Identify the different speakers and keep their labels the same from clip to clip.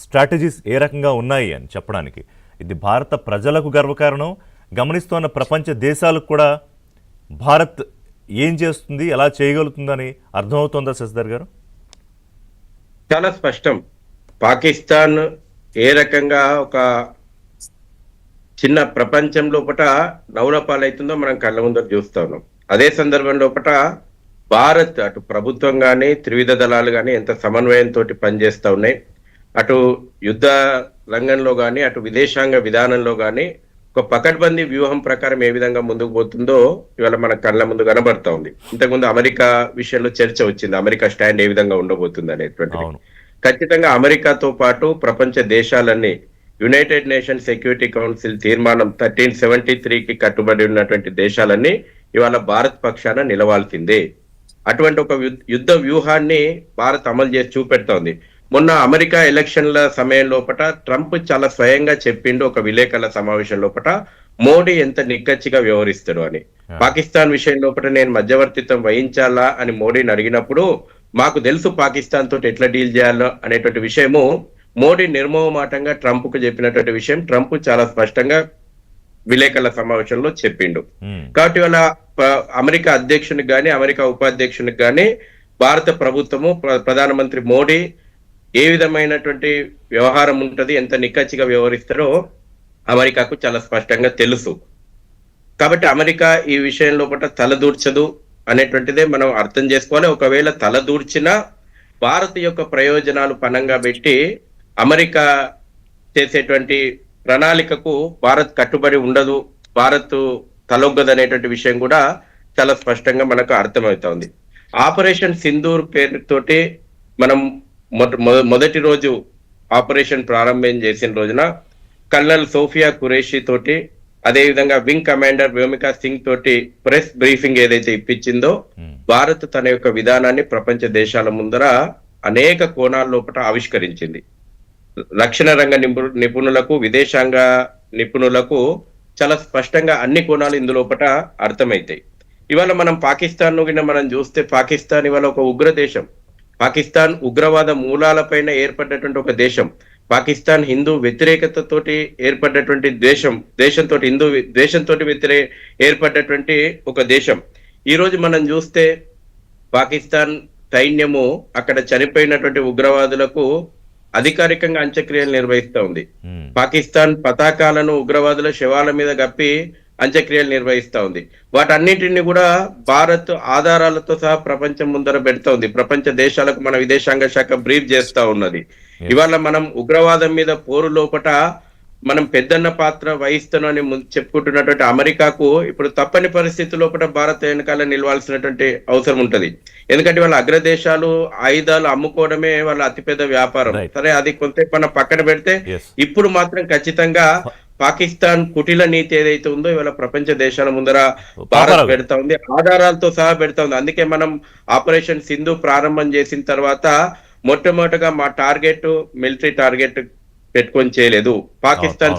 Speaker 1: Strategies ఏ రకంగా ఉన్నాయి అని చెప్పడానికి. ఇది భారత ప్రజలకు గర్వకారణం. గమనిస్తున్న ప్రపంచ దేశాలకు కూడా భారత్ ఏం చేస్తుంది, ఎలా చేయగలుగుతుందని అర్థమవుతోందా శశిధర్ గారు?
Speaker 2: చాలా స్పష్టం. పాకిస్తాన్ ఏ రకంగా ఒక చిన్న ప్రపంచం లోపట నవ్వులపాలవుతుందో మనం కళ్ళ ముందర చూస్తా ఉన్నాం. అదే సందర్భం లోపట భారత్ అటు ప్రభుత్వం కానీ త్రివిధ దళాలు కానీ ఎంత సమన్వయంతో పనిచేస్తా ఉన్నాయి. అటు యుద్ధ రంగంలో కానీ అటు విదేశాంగ విధానంలో కానీ ఒక పకడ్బందీ వ్యూహం ప్రకారం ఏ విధంగా ముందుకు పోతుందో ఇవాళ మన కళ్ళ ముందు కనబడతా ఉంది. ఇంతకుముందు అమెరికా విషయంలో చర్చ వచ్చింది, అమెరికా స్టాండ్ ఏ విధంగా ఉండబోతుంది అనేటువంటిది. ఖచ్చితంగా అమెరికాతో పాటు ప్రపంచ దేశాలన్నీ యునైటెడ్ నేషన్ సెక్యూరిటీ కౌన్సిల్ తీర్మానం 1373కి కట్టుబడి ఉన్నటువంటి దేశాలన్నీ ఇవాళ భారత్ పక్షాన నిలవాల్సిందే. అటువంటి ఒక యుద్ధ వ్యూహాన్ని భారత్ అమలు చేసి చూపెడుతోంది. మొన్న అమెరికా ఎలక్షన్ల సమయం లోపట ట్రంప్ చాలా స్వయంగా చెప్పిండు ఒక విలేకరుల సమావేశం లోపట మోడీ ఎంత నిక్కచ్చిగా వ్యవహరిస్తాడు అని. పాకిస్తాన్ విషయం లోపట నేను మధ్యవర్తిత్వం వహించాలా అని మోడీని అడిగినప్పుడు మాకు తెలుసు పాకిస్తాన్ తోటి ఎట్లా డీల్ చేయాలో అనేటువంటి విషయము మోడీ నిర్మోహమాటంగా ట్రంప్ కు చెప్పినటువంటి విషయం ట్రంప్ చాలా స్పష్టంగా విలేకరుల సమావేశంలో చెప్పిండు. కాబట్టి వాళ్ళ అమెరికా అధ్యక్షునికి గాని అమెరికా ఉపాధ్యక్షునికి గాని భారత ప్రభుత్వము ప్రధానమంత్రి మోడీ ఏ విధమైనటువంటి వ్యవహారం ఉంటది, ఎంత నిక్కచ్చిగా వ్యవహరిస్తారో అమెరికాకు చాలా స్పష్టంగా తెలుసు. కాబట్టి అమెరికా ఈ విషయం లోపల తలదూర్చదు అనేటువంటిదే మనం అర్థం చేసుకోవాలి. ఒకవేళ తలదూర్చినా భారత్ యొక్క ప్రయోజనాలు పనంగా పెట్టి అమెరికా చేసేటువంటి ప్రణాళికకు భారత్ కట్టుబడి ఉండదు, భారత్ తలొగ్గదు అనేటువంటి విషయం కూడా చాలా స్పష్టంగా మనకు అర్థమవుతోంది. ఆపరేషన్ సింధూర్ పేరుతోటి మనం మొదటి రోజు ఆపరేషన్ ప్రారంభం చేసిన రోజున కల్నల్ సోఫియా ఖురేషి తోటి అదేవిధంగా వింగ్ కమాండర్ వ్యోమికా సింగ్ తోటి ప్రెస్ బ్రీఫింగ్ ఏదైతే ఇప్పించిందో భారత్ తన యొక్క విధానాన్ని ప్రపంచ దేశాల ముందర అనేక కోణాల లోపల ఆవిష్కరించింది. రక్షణ రంగ నిపుణులకు విదేశాంగ నిపుణులకు చాలా స్పష్టంగా అన్ని కోణాలు ఇందులోపట అర్థమవుతాయి. ఇవాళ మనం పాకిస్తాన్ ను మనం చూస్తే పాకిస్తాన్ ఇవాళ ఒక ఉగ్ర దేశం. పాకిస్తాన్ ఉగ్రవాద మూలాలపైన ఏర్పడినటువంటి ఒక దేశం. పాకిస్తాన్ హిందూ వ్యతిరేకతతోటి ఏర్పడినటువంటి దేశంతో హిందూ దేశంతో ఏర్పడినటువంటి ఒక దేశం. ఈ రోజు మనం చూస్తే పాకిస్తాన్ సైన్యము అక్కడ చనిపోయినటువంటి ఉగ్రవాదులకు అధికారికంగా అంత్యక్రియలు నిర్వహిస్తూ ఉంది. పాకిస్తాన్ పతాకాలను ఉగ్రవాదుల శవాల మీద గప్పి అంత్యక్రియలు నిర్వహిస్తా ఉంది. వాటన్నిటిని కూడా భారత్ ఆధారాలతో సహా ప్రపంచం ముందర పెడతా ఉంది. ప్రపంచ దేశాలకు మన విదేశాంగ శాఖ బ్రీఫ్ చేస్తా ఉన్నది. ఇవాళ మనం ఉగ్రవాదం మీద పోరు లోపట మనం పెద్దన్న పాత్ర వహిస్తున్నామని చెప్పుకుంటున్నటువంటి అమెరికాకు ఇప్పుడు తప్పని పరిస్థితి లోపల భారత్ వెనకాల నిలవాల్సినటువంటి అవసరం ఉంటది. ఎందుకంటే వాళ్ళ అగ్రదేశాలు ఆయుధాలు అమ్ముకోవడమే వాళ్ళ అతిపెద్ద వ్యాపారం. సరే, అది కొంత మనం పక్కన పెడితే ఇప్పుడు మాత్రం ఖచ్చితంగా పాకిస్తాన్ కుటిల నీతి ఏదైతే ఉందో ఇవాళ ప్రపంచ దేశాల ముందర భారత్ పెడతా ఉంది, ఆధారాలతో సహా పెడతా ఉంది. అందుకే మనం ఆపరేషన్ సింధు ప్రారంభం చేసిన తర్వాత మొట్టమొదటిగా మా టార్గెట్ మిలిటరీ టార్గెట్ పెట్టుకొని చేయలేదు. పాకిస్తాన్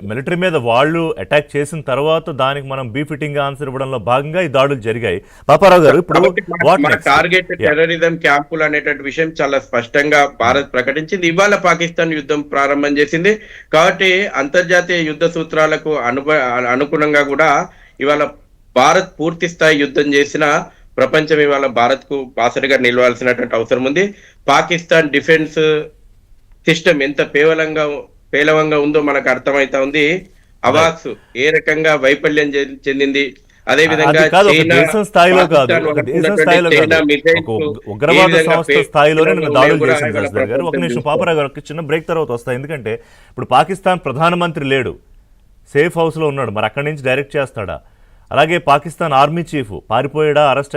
Speaker 1: మిలిటరీ మీద వాళ్ళు అటాక్ చేసిన తర్వాత దానికి మనం బీఫిటింగ్ ఆన్సర్ ఇవ్వడంలో భాగంగా ఈ దాడులు జరిగాయి. పాపారావు గారు, ఇప్పుడు
Speaker 2: టార్గెట్ టెర్రరిజం క్యాంపులు అనేటువంటి విషయం చాలా స్పష్టంగా భారత్ ప్రకటించింది. ఇవాళ పాకిస్తాన్ యుద్ధం ప్రారంభం చేసింది. కాబట్టి అంతర్జాతీయ యుద్ధ సూత్రాలకు అనుగుణంగా కూడా ఇవాళ భారత్ పూర్తి స్థాయి యుద్ధం చేసిన ప్రపంచం ఇవాళ భారత్ కు బాసటగా నిలవాల్సినటువంటి అవసరం ఉంది. పాకిస్తాన్ డిఫెన్స్ సిస్టమ్ ఎంత పేలవంగా ఉందో మనకు అర్థమైతా ఉంది. అవాక్స్ ఏ రకంగా వైఫల్యం చెందింది. అదే విధంగా
Speaker 1: ఉగ్రవాద సంస్థ స్థాయిలోనే దాడులు చేసింది. శశిధర్ గారు, ఒక నిమిషం పాపారావు గారు, చిన్న బ్రేక్ తర్వాత వస్తాయి. ఎందుకంటే ఇప్పుడు పాకిస్తాన్ ప్రధానమంత్రి లేడు, సేఫ్ హౌస్ లో ఉన్నాడు. మరి అక్కడి నుంచి డైరెక్ట్ చేస్తాడా? అలాగే పాకిస్తాన్ ఆర్మీ చీఫ్ పారిపోయాడా, అరెస్ట్